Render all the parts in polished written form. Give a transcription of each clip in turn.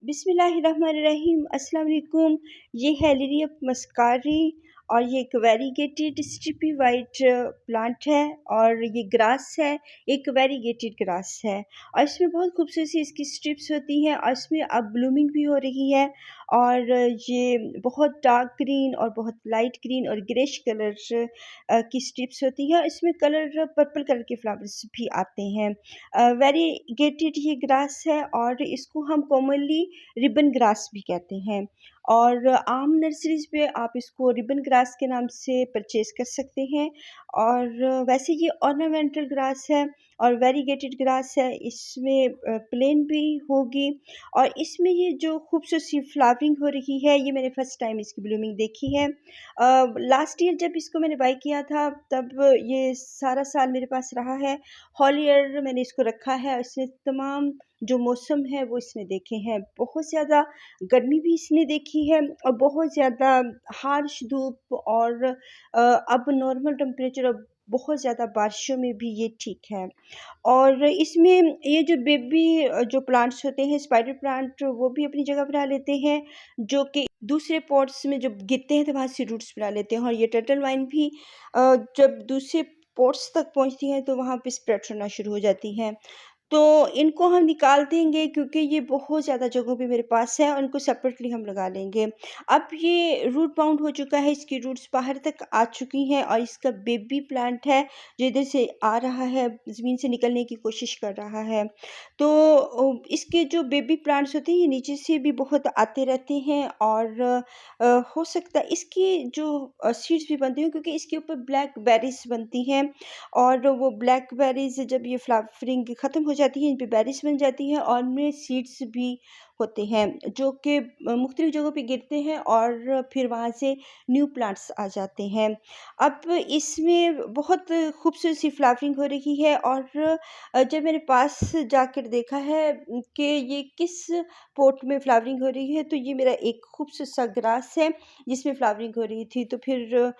बिस्मिल्लाहिर्रहमानिर्रहीम अस्सलाम वालेकुम। ये है लिलियम मस्कारी और ये एक वेरीगेटेड स्ट्रिपी वाइट प्लांट है और ये ग्रास है, एक वेरीगेटेड ग्रास है और इसमें बहुत खूबसूरत सी इसकी स्ट्रिप्स होती हैं और इसमें अब ब्लूमिंग भी हो रही है और ये बहुत डार्क ग्रीन और बहुत लाइट ग्रीन और ग्रेश कलर की स्ट्रिप्स होती हैं। इसमें कलर पर्पल कलर के फ्लावर्स भी आते हैं। वेरीगेटेड ये ग्रास है और इसको हम कॉमनली रिबन ग्रास भी कहते हैं और आम नर्सरीज़ पे आप इसको रिबन ग्रास के नाम से परचेज़ कर सकते हैं और वैसे ये ऑर्नामेंटल ग्रास है और वेरीगेटेड ग्रास है। इसमें प्लेन भी होगी और इसमें ये जो खूबसूरत सी फ्लावरिंग हो रही है, ये मैंने फर्स्ट टाइम इसकी ब्लूमिंग देखी है। लास्ट ईयर जब इसको मैंने बाय किया था तब ये सारा साल मेरे पास रहा है। होल ईयर मैंने इसको रखा है और इसने तमाम जो मौसम है वो इसने देखे हैं। बहुत ज़्यादा गर्मी भी इसने देखी है और बहुत ज़्यादा हार्श धूप और अब नॉर्मल टेम्परेचर और बहुत ज़्यादा बारिशों में भी ये ठीक है। और इसमें ये जो बेबी जो प्लांट्स होते हैं स्पाइडर प्लांट वो भी अपनी जगह बना लेते हैं, जो कि दूसरे पॉट्स में जब गिरते हैं तो वहाँ से रूट्स बना लेते हैं और ये टर्टल वाइन भी जब दूसरे पॉट्स तक पहुँचती हैं तो वहाँ पे स्प्रेड होना शुरू हो जाती हैं। तो इनको हम निकाल देंगे क्योंकि ये बहुत ज़्यादा जगहों पे मेरे पास है और इनको सेपरेटली हम लगा लेंगे। अब ये रूट बाउंड हो चुका है, इसकी रूट्स बाहर तक आ चुकी हैं और इसका बेबी प्लांट है जो इधर से आ रहा है, ज़मीन से निकलने की कोशिश कर रहा है। तो इसके जो बेबी प्लांट्स होते हैं ये नीचे से भी बहुत आते रहते हैं और हो सकता है इसकी जो सीड्स भी बनती हैं क्योंकि इसके ऊपर ब्लैक बेरीज़ बनती हैं और वो ब्लैकबेरीज़ जब ये फ्लावरिंग ख़त्म हो जाती है, इन पे बेरीज़ बन जाती हैं और इनमें सीड्स भी होते हैं, जो कि मुख्तलिफ़ जगहों पे गिरते हैं और फिर वहाँ से न्यू प्लांट्स आ जाते हैं। अब इसमें बहुत खूबसूरत सी फ्लावरिंग हो रही है और जब मैंने पास जाकर देखा है कि ये किस पॉट में फ्लावरिंग हो रही है, तो ये मेरा एक खूबसूरत सा ग्रास है, जिसमें फ्लावरिंग हो रही थी। तो फिर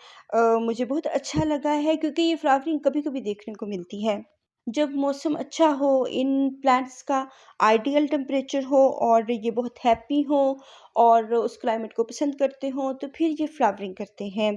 मुझे बहुत अच्छा लगा है क्योंकि ये फ्लावरिंग कभी-कभी देखने को मिलती है। जब मौसम अच्छा हो, इन प्लांट्स का आइडियल टेम्परेचर हो और ये बहुत हैप्पी हों और उस क्लाइमेट को पसंद करते हों, तो फिर ये फ्लावरिंग करते हैं।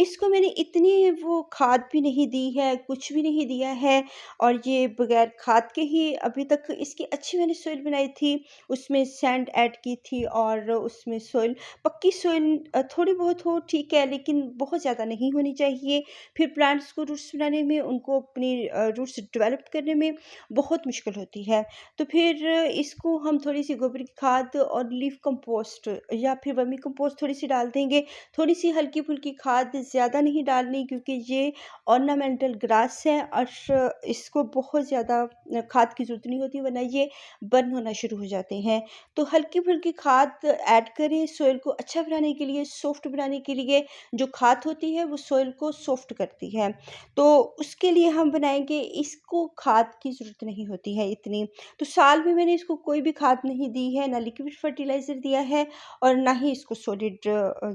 इसको मैंने इतनी वो खाद भी नहीं दी है, कुछ भी नहीं दिया है और ये बगैर खाद के ही अभी तक इसकी अच्छी मैंने सॉइल बनाई थी, उसमें सैंड ऐड की थी और उसमें सॉइल पक्की सॉइल थोड़ी बहुत हो ठीक है, लेकिन बहुत ज़्यादा नहीं होनी चाहिए। फिर प्लांट्स को रूट्स बनाने में, उनको अपनी रूट्स डेवलप करने में बहुत मुश्किल होती है। तो फिर इसको हम थोड़ी-सी गोबर की खाद और लीफ कंपोस्ट या फिर वर्मी कंपोस्ट थोड़ी-सी डाल देंगे। थोड़ी-सी हल्की-फुल्की खाद, ज़्यादा नहीं डालनी क्योंकि ये ऑर्नामेंटल ग्रास है और इसको बहुत ज़्यादा खाद की ज़रूरत नहीं होती वरना ये बर्न होना शुरू हो जाते हैं। तो हल्की-फुल्की खाद ऐड करें सॉइल को अच्छा बनाने के लिए, सॉफ्ट बनाने के लिए। जो खाद होती है वो सॉइल को सॉफ्ट करती है, तो उसके लिए हम बनाएँगे इसको खाद की ज़रूरत नहीं होती है इतनी। तो साल में मैंने इसको कोई भी खाद नहीं दी है, ना लिक्विड फर्टिलाइज़र दिया है और ना ही इसको सॉलिड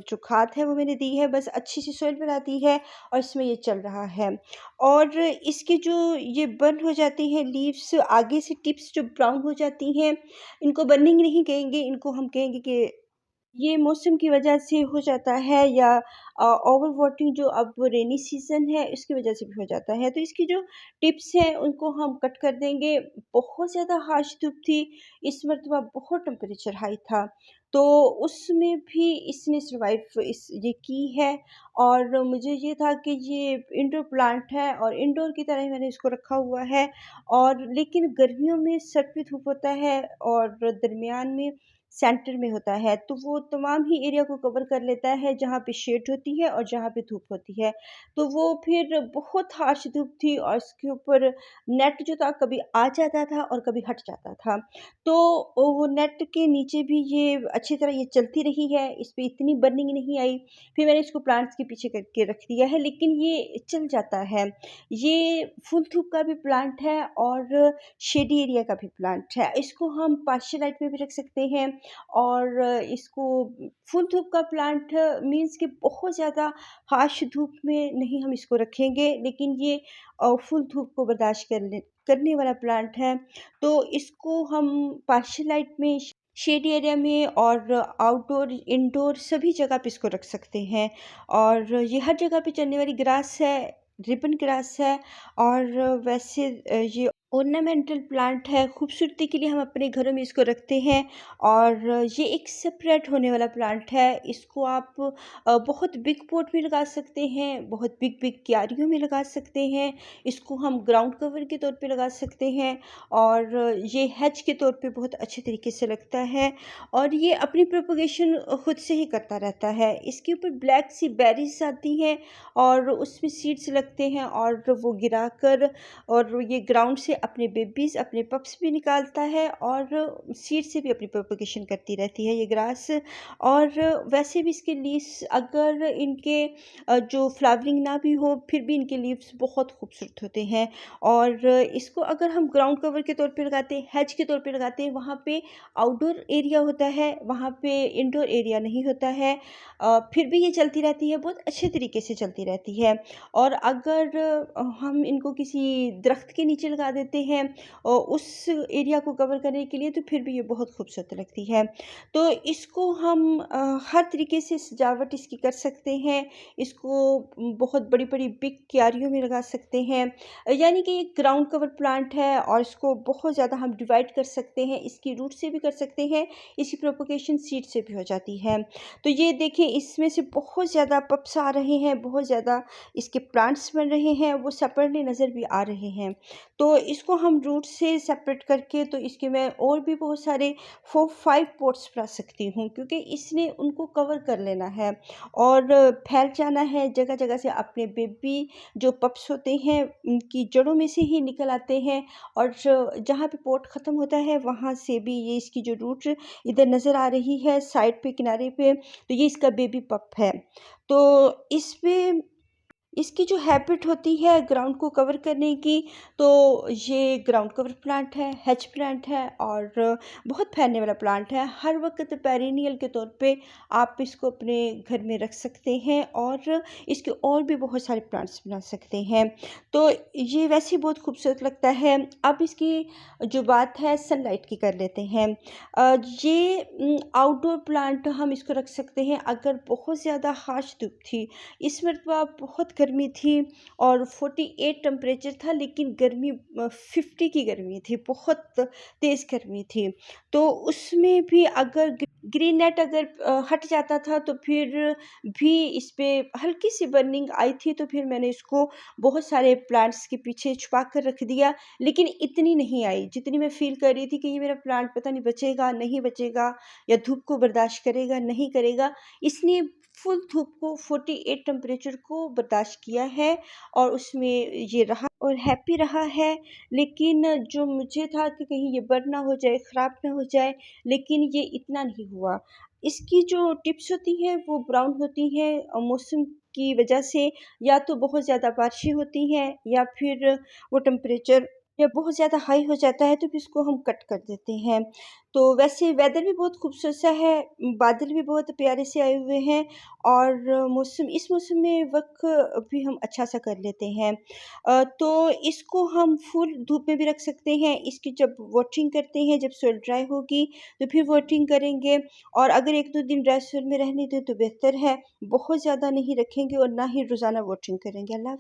जो खाद है वो मैंने दी है, बस अच्छी-सी सॉइल बना दी है और इसमें ये चल रहा है। और इसके जो ये बर्न हो जाती हैं लीव्स, आगे से टिप्स जो ब्राउन हो जाती हैं, इनको बर्निंग नहीं कहेंगे, इनको हम कहेंगे कि ये मौसम की वजह से हो जाता है या ओवर वाटरिंग जो अब रेनी सीज़न है इसकी वजह से भी हो जाता है। तो इसकी जो टिप्स हैं उनको हम कट कर देंगे। बहुत ज़्यादा हार्श धूप थी, इस मर्तबा बहुत टेम्परेचर हाई था, तो उसमें भी इसने सर्वाइव इस ये की है और मुझे ये था कि ये इंडोर प्लांट है और इंडोर की तरह ही मैंने इसको रखा हुआ है और लेकिन गर्मियों में सर पे धूप होता है और दरमियान में सेंटर में होता है, तो वो तमाम ही एरिया को कवर कर लेता है जहाँ पे शेड होती है और जहाँ पे धूप होती है। तो वो फिर बहुत हार्श धूप थी और इसके ऊपर नेट जो था कभी आ जाता था और कभी हट जाता था। तो वो नेट के नीचे भी ये अच्छी तरह ये चलती रही है, इस पे इतनी बर्निंग नहीं आई। फिर मैंने इसको प्लांट्स के पीछे करके रख दिया है, लेकिन ये चल जाता है। ये फुल धूप का भी प्लांट है और शेडी एरिया का भी प्लांट है। इसको हम पार्शियल लाइट में भी रख सकते हैं और इसको फुल धूप का प्लांट मीन्स कि बहुत ज़्यादा हार्श धूप में नहीं हम इसको रखेंगे, लेकिन ये फुल धूप को बर्दाश्त करने वाला प्लांट है। तो इसको हम पार्शियल लाइट में शेडी एरिया में और आउटडोर, इंडोर सभी जगह पे इसको रख सकते हैं। और ये हर जगह पे चलने वाली ग्रास है, रिबन ग्रास है। और वैसे ये ऑर्नामेंटल प्लांट है, खूबसूरती के लिए हम अपने घरों में इसको रखते हैं। और ये एक सेपरेट होने वाला प्लांट है। इसको आप बहुत बिग पॉट में लगा सकते हैं, बहुत बिग बिग क्यारियों में लगा सकते हैं। इसको हम ग्राउंड कवर के तौर पे लगा सकते हैं। और ये हेज के तौर पे बहुत अच्छे तरीके से लगता है। और ये अपनी प्रोपगेशन खुद से ही करता रहता है। इसके ऊपर ब्लैक सी बेरीज आती हैं और उसमें सीड्स लगते हैं, और वो गिराकर और ये ग्राउंड से अपने बेबीज़, अपने पप्स भी निकालता है, और सीड से भी अपनी प्रोपगेशन करती रहती है ये ग्रास। और वैसे भी इसके लीव्स, अगर इनके जो फ्लावरिंग ना भी हो, फिर भी इनके लीव्स बहुत खूबसूरत होते हैं। और इसको अगर हम ग्राउंड कवर के तौर पे लगाते हैं, हेज के तौर पे लगाते हैं, वहाँ पे आउटडोर एरिया होता है, वहाँ पे इंडोर एरिया नहीं होता है। फिर भी ये चलती रहती है, बहुत अच्छे तरीके से चलती रहती है। और अगर हम इनको किसी दरख्त के नीचे लगा देते हैं उस एरिया को कवर करने के लिए, तो फिर भी ये बहुत खूबसूरत लगती है। तो इसको हम हर तरीके से सजावट इसकी कर सकते हैं। इसको बहुत बड़ी-बड़ी बिग क्यारियों में लगा सकते हैं। यानी कि ये ग्राउंड कवर प्लांट है, और इसको बहुत ज़्यादा हम डिवाइड कर सकते हैं। इसकी रूट से भी कर सकते हैं, इसकी प्रोपगेशन सीड से भी हो जाती है। तो ये देखिए, इसमें से बहुत ज़्यादा पप्स आ रहे हैं, बहुत ज़्यादा इसके प्लांट्स बन रहे हैं, वो सेपरेटली नज़र भी आ रहे हैं। तो इसको हम रूट से सेपरेट करके, तो इसके मैं और भी बहुत सारे 4-5 पॉट्स बना सकती हूँ, क्योंकि इसने उनको कवर कर लेना है और फैल जाना है जगह-जगह से। अपने बेबी जो पप्स होते हैं, उनकी जड़ों में से ही निकल आते हैं, और जहाँ पे पॉट ख़त्म होता है, वहाँ से भी ये इसकी जो रूट इधर नज़र आ रही है साइड पे, किनारे पे, तो ये इसका बेबी पप है। तो इसपे इसकी जो हैबिट होती है ग्राउंड को कवर करने की, तो ये ग्राउंड कवर प्लांट है, हेज प्लांट है, और बहुत फैलने वाला प्लांट है। हर वक्त पेरिनियल के तौर पे आप इसको अपने घर में रख सकते हैं, और इसके और भी बहुत सारे प्लांट्स बना सकते हैं। तो ये वैसे ही बहुत खूबसूरत लगता है। अब इसकी जो बात है सनलाइट की कर लेते हैं। ये आउटडोर प्लांट हम इसको रख सकते हैं अगर बहुत ज़्यादा हार्श धूप थी। इस मरतबा बहुत गर्मी थी और 48 टेम्परेचर था, लेकिन गर्मी 50 की गर्मी थी, बहुत तेज़ गर्मी थी। तो उसमें भी अगर ग्रीन नेट अगर हट जाता था, तो फिर भी इस पे हल्की सी बर्निंग आई थी, तो फिर मैंने इसको बहुत सारे प्लांट्स के पीछे छुपा कर रख दिया। लेकिन इतनी नहीं आई जितनी मैं फ़ील कर रही थी कि ये मेरा प्लांट पता नहीं बचेगा, नहीं बचेगा, या धूप को बर्दाश्त करेगा, नहीं करेगा। इसने फुल धूप को, 48 टेम्परेचर को बर्दाश्त किया है, और उसमें ये रहा और हैप्पी रहा है। लेकिन जो मुझे था कि कहीं ये बर्न ना हो जाए, ख़राब ना हो जाए, लेकिन ये इतना नहीं हुआ। इसकी जो टिप्स होती हैं वो ब्राउन होती हैं मौसम की वजह से, या तो बहुत ज़्यादा बारिशें होती हैं, या फिर वो टेम्परेचर या बहुत ज़्यादा हाई हो जाता है, तो फिर इसको हम कट कर देते हैं। तो वैसे वेदर भी बहुत खूबसूरत सा है, बादल भी बहुत प्यारे से आए हुए हैं, और मौसम, इस मौसम में वर्क भी हम अच्छा सा कर लेते हैं। तो इसको हम फुल धूप में भी रख सकते हैं। इसकी जब वाटरिंग करते हैं, जब सॉइल ड्राई होगी, तो फिर वाटरिंग करेंगे, और अगर 1-2 दिन ड्राई सॉइल में रहने दें तो बेहतर है। बहुत ज़्यादा नहीं रखेंगे और ना ही रोज़ाना वाटरिंग करेंगे। अल्लाह